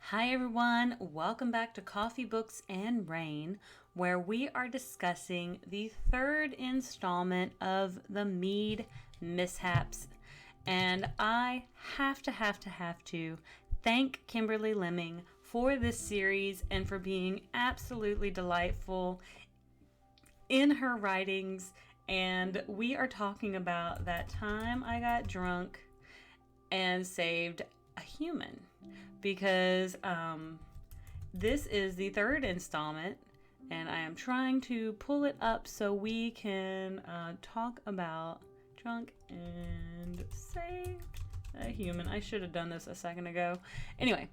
Hi everyone, welcome back to Coffee, Books, and Rain, where we are discussing the third installment of the Mead Mishaps. And I have to thank Kimberly Lemming for this series and for being absolutely delightful in her writings. And we are talking about that time I got drunk and saved a human, because this is the third installment and I am trying to pull it up so we can talk about drunk and saved a human. I should have done this a second ago. Anyway,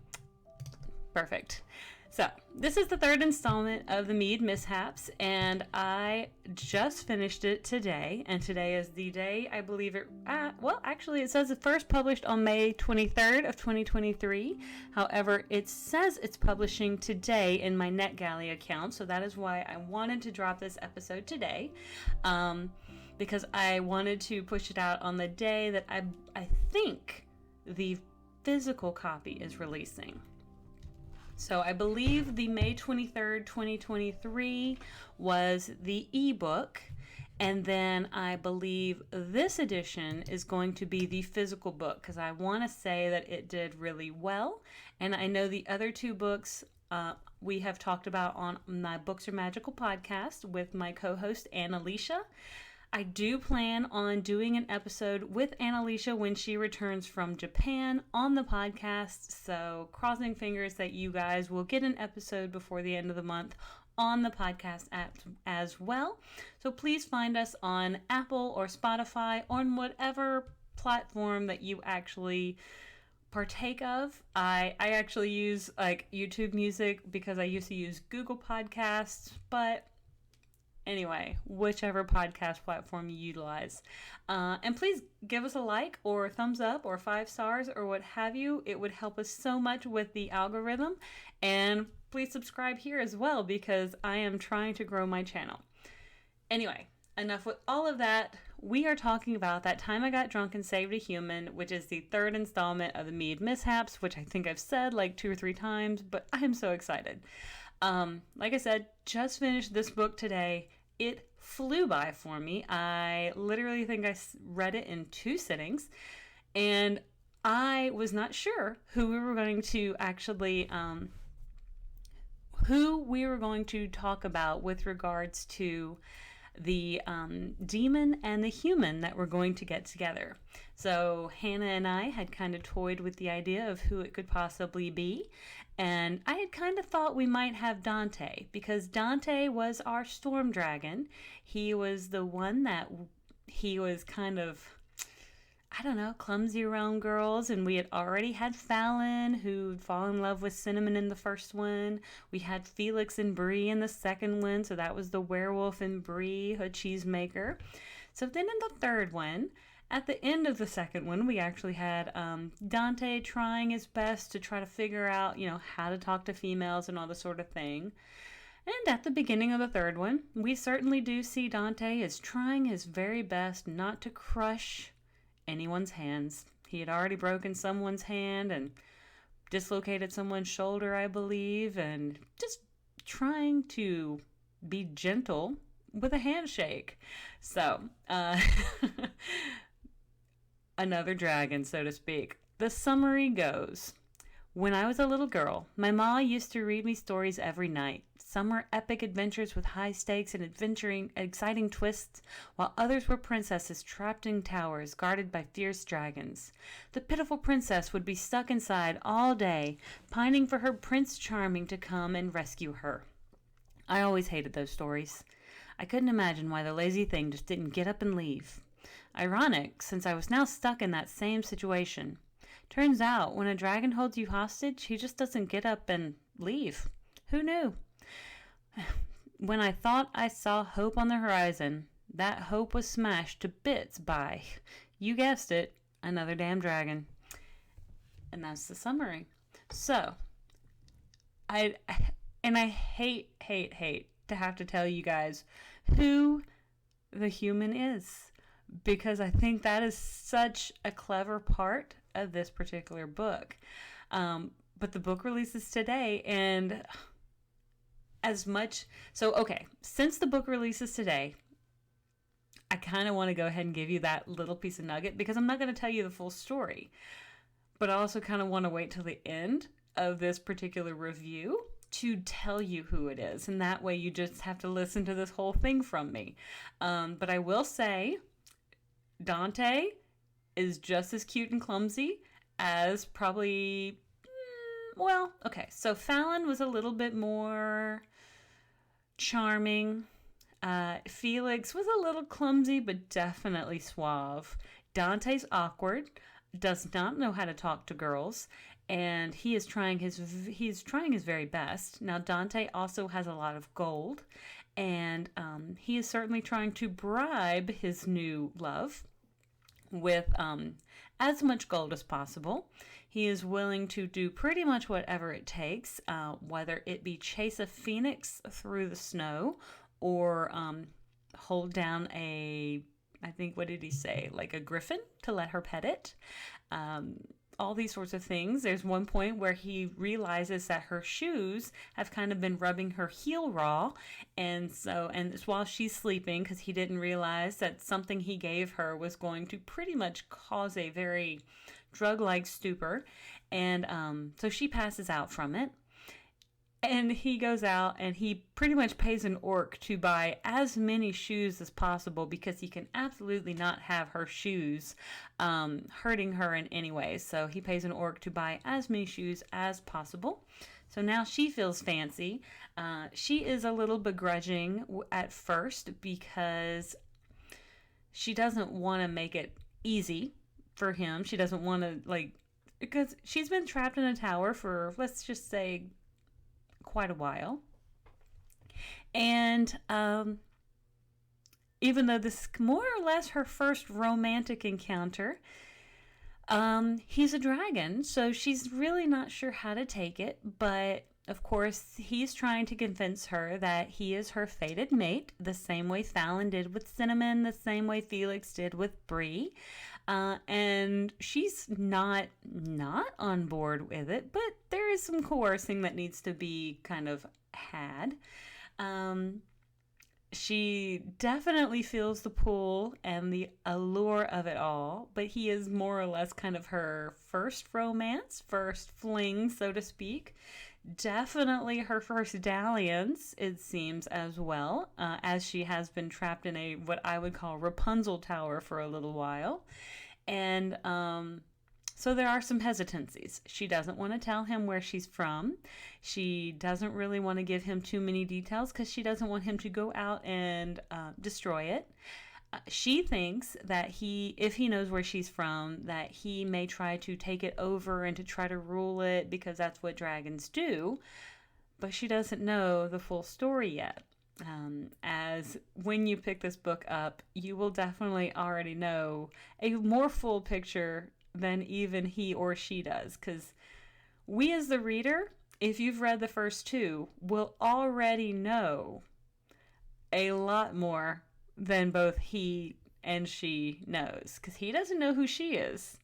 perfect. So this is the third installment of the Mead Mishaps, and I just finished it today. And today is the day, I believe it. Actually, it says it first published on May 23rd of 2023. However, it says it's publishing today in my NetGalley account, so that is why I wanted to drop this episode today, because I wanted to push it out on the day that I think the physical copy is releasing. So I believe the May 23rd, 2023 was the ebook, and then I believe this edition is going to be the physical book, because I want to say that it did really well. And I know the other two books we have talked about on my Books Are Magical podcast with my co-host Annalicia. I do plan on doing an episode with Annalicia when she returns from Japan on the podcast, so crossing fingers that you guys will get an episode before the end of the month on the podcast app as well. So please find us on Apple or Spotify, on whatever platform that you actually partake of. I actually use like YouTube Music because I used to use Google Podcasts, but anyway, whichever podcast platform you utilize. And please give us a like or a thumbs up or 5 stars or what have you. It would help us so much with the algorithm. And please subscribe here as well, because I am trying to grow my channel. Anyway, enough with all of that. We are talking about That Time I Got Drunk and Saved a Human, which is the third installment of the Mead Mishaps, which I think I've said like 2 or 3 times, but I am so excited. Like I said, just finished this book today. It flew by for me. I literally think I read it in 2 sittings, and I was not sure who we were going to actually, talk about with regards to the demon and the human that we're going to get together. So Hannah and I had kind of toyed with the idea of who it could possibly be, and I had kind of thought we might have Dante, because Dante was our storm dragon. He was the one that he was kind of, I don't know, clumsy around girls, and we had already had Fallon, who'd fall in love with Cinnamon in the first one. We had Felix and Brie in the second one, so that was the werewolf and Brie, a cheesemaker. So then in the third one, at the end of the second one, we actually had Dante trying his best to try to figure out, how to talk to females and all this sort of thing. And at the beginning of the third one, we certainly do see Dante as trying his very best not to crush anyone's hands. He had already broken someone's hand and dislocated someone's shoulder, I believe, and just trying to be gentle with a handshake. So, another dragon, so to speak. The summary goes: when I was a little girl, my ma used to read me stories every night. Some were epic adventures with high stakes and exciting twists, while others were princesses trapped in towers guarded by fierce dragons. The pitiful princess would be stuck inside all day, pining for her Prince Charming to come and rescue her. I always hated those stories. I couldn't imagine why the lazy thing just didn't get up and leave. Ironic, since I was now stuck in that same situation. Turns out, when a dragon holds you hostage, he just doesn't get up and leave. Who knew? When I thought I saw hope on the horizon, that hope was smashed to bits by, you guessed it, another damn dragon. And that's the summary. So, I hate to have to tell you guys who the human is, because I think that is such a clever part of this particular book. but the book releases today, and since the book releases today, I kind of want to go ahead and give you that little piece of nugget, because I'm not going to tell you the full story, but I also kind of want to wait till the end of this particular review to tell you who it is, and that way you just have to listen to this whole thing from me. But I will say, Dante is just as cute and clumsy as probably, so Fallon was a little bit more charming. Felix was a little clumsy, but definitely suave. Dante's awkward, does not know how to talk to girls, and he is trying his very best. Now, Dante also has a lot of gold, and he is certainly trying to bribe his new love with as much gold as possible. He is willing to do pretty much whatever it takes, whether it be chase a phoenix through the snow, or hold down what did he say? Like a griffin to let her pet it. All these sorts of things. There's one point where he realizes that her shoes have kind of been rubbing her heel raw. And it's while she's sleeping, because he didn't realize that something he gave her was going to pretty much cause a very drug-like stupor. And so she passes out from it. And he goes out and he pretty much pays an orc to buy as many shoes as possible, because he can absolutely not have her shoes hurting her in any way. So he pays an orc to buy as many shoes as possible. So now she feels fancy. She is a little begrudging at first, because she doesn't want to make it easy for him. She doesn't want to, because she's been trapped in a tower for, let's just say, quite a while. And even though this is more or less her first romantic encounter, he's a dragon, so she's really not sure how to take it. But of course, he's trying to convince her that he is her fated mate, the same way Fallon did with Cinnamon, the same way Felix did with Bree. And she's not on board with it, but there is some coercing that needs to be kind of had. She definitely feels the pull and the allure of it all, but he is more or less kind of her first romance, first fling, so to speak. Definitely her first dalliance, it seems, as well, as she has been trapped in a what I would call Rapunzel tower for a little while. And so there are some hesitancies. She doesn't want to tell him where she's from. She doesn't really want to give him too many details, because she doesn't want him to go out and destroy it. She thinks that if he knows where she's from, that he may try to take it over and to try to rule it, because that's what dragons do. But she doesn't know the full story yet. As when you pick this book up, you will definitely already know a more full picture than even he or she does. Because we as the reader, if you've read the first two, will already know a lot more than both he and she knows, because he doesn't know who she is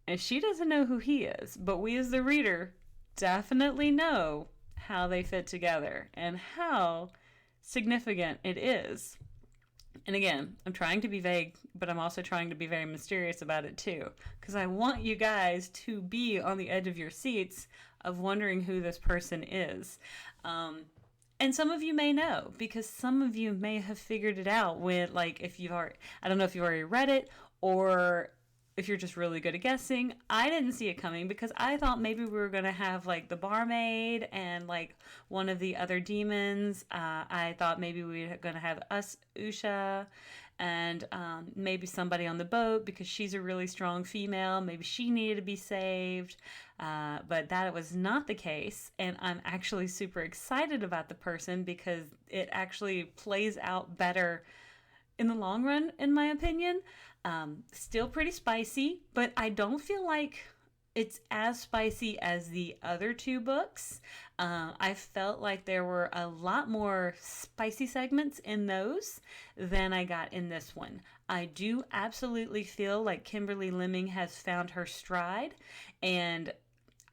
and she doesn't know who he is, but we as the reader definitely know how they fit together and how significant it is. And again, I'm trying to be vague, but I'm also trying to be very mysterious about it too, because I want you guys to be on the edge of your seats of wondering who this person is. And some of you may know, because some of you may have figured it out with, if you've already, I don't know if you've already read it, or if you're just really good at guessing. I didn't see it coming, because I thought maybe we were going to have, the barmaid and, one of the other demons. I thought maybe we were going to have Usha and maybe somebody on the boat, because she's a really strong female. Maybe she needed to be saved. But that was not the case, and I'm actually super excited about the person, because it actually plays out better in the long run, in my opinion. Still pretty spicy, but I don't feel like it's as spicy as the other two books. I felt like there were a lot more spicy segments in those than I got in this one. I do absolutely feel like Kimberly Lemming has found her stride, and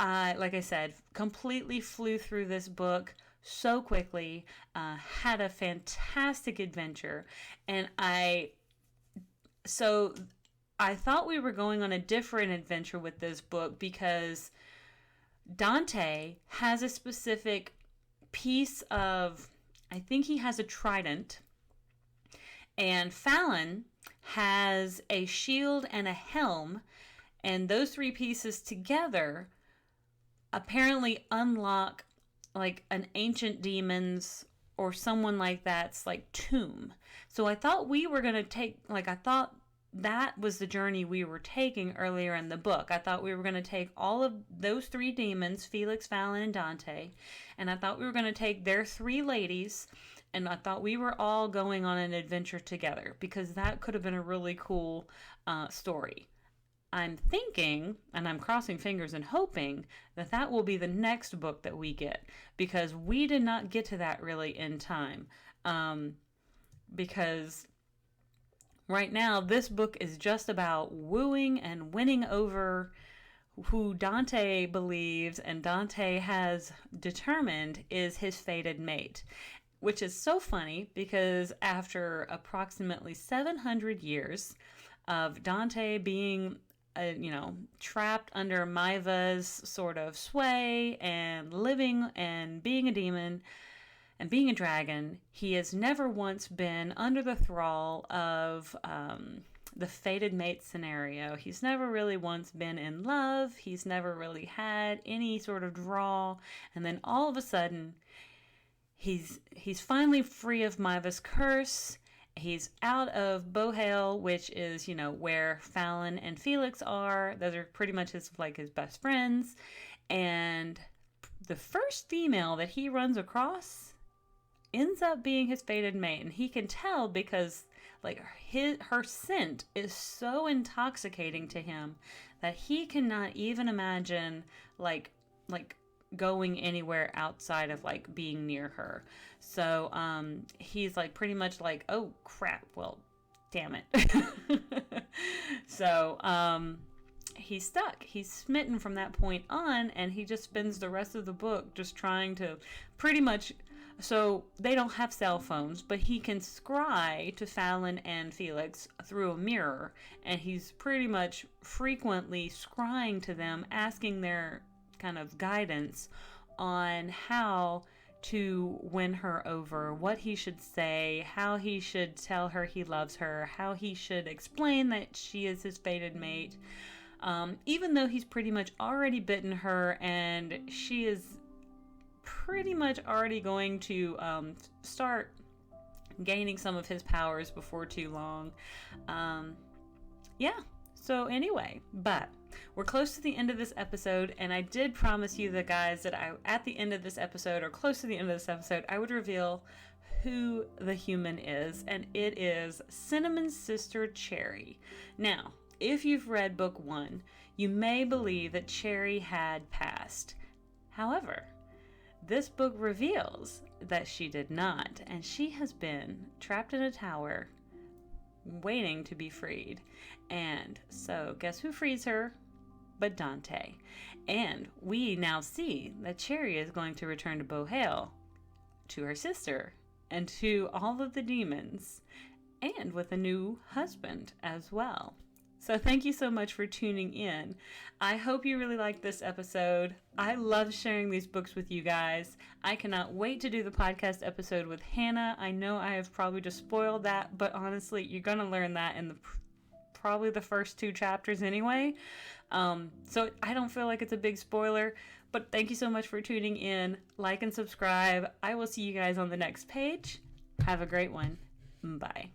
like I said, completely flew through this book so quickly, had a fantastic adventure, and so I thought we were going on a different adventure with this book because Dante has a specific piece of, I think he has a trident, and Fallon has a shield and a helm, and those three pieces together apparently unlock like an ancient demon's or someone like that's like tomb. So I thought we were going to I thought that was the journey we were taking earlier in the book. I thought we were going to take all of those three demons, Felix, Fallon, and Dante, and I thought we were going to take their three ladies, and I thought we were all going on an adventure together, because that could have been a really cool story. I'm thinking, and I'm crossing fingers and hoping, that that will be the next book that we get, because we did not get to that really in time. Because right now, this book is just about wooing and winning over who Dante believes and Dante has determined is his fated mate. Which is so funny, because after approximately 700 years of Dante being trapped under Maiva's sort of sway and living and being a demon and being a dragon, he has never once been under the thrall of the fated mate scenario. He's never really once been in love. He's never really had any sort of draw. And then all of a sudden, he's finally free of Maiva's curse. He's out of Bohale, which is, where Fallon and Felix are. Those are pretty much his best friends. And the first female that he runs across ends up being his fated mate. And he can tell because her scent is so intoxicating to him that he cannot even imagine going anywhere outside of being near her. So he's pretty much oh crap, well damn it. So he's stuck. He's smitten from that point on, and he just spends the rest of the book just trying to pretty much, so they don't have cell phones, but he can scry to Fallon and Felix through a mirror, and he's pretty much frequently scrying to them, asking their kind of guidance on how to win her over, what he should say, how he should tell her he loves her, how he should explain that she is his fated mate, even though he's pretty much already bitten her and she is pretty much already going to start gaining some of his powers before too long. So anyway, but we're close to the end of this episode, and I did promise you the guys that at the end of this episode, or close to the end of this episode, I would reveal who the human is, and it is Cinnamon's sister, Cherry. Now, if you've read book 1, you may believe that Cherry had passed. However, this book reveals that she did not, and she has been trapped in a tower waiting to be freed. And so guess who frees her but Dante? And we now see that Cherry is going to return to Bohale, to her sister, and to all of the demons, and with a new husband as well. So thank you so much for tuning in. I hope you really liked this episode. I love sharing these books with you guys. I cannot wait to do the podcast episode with Hannah. I know I have probably just spoiled that, but honestly, you're going to learn that in probably the first 2 chapters anyway. So I don't feel like it's a big spoiler, but thank you so much for tuning in. Like and subscribe. I will see you guys on the next page. Have a great one. Bye.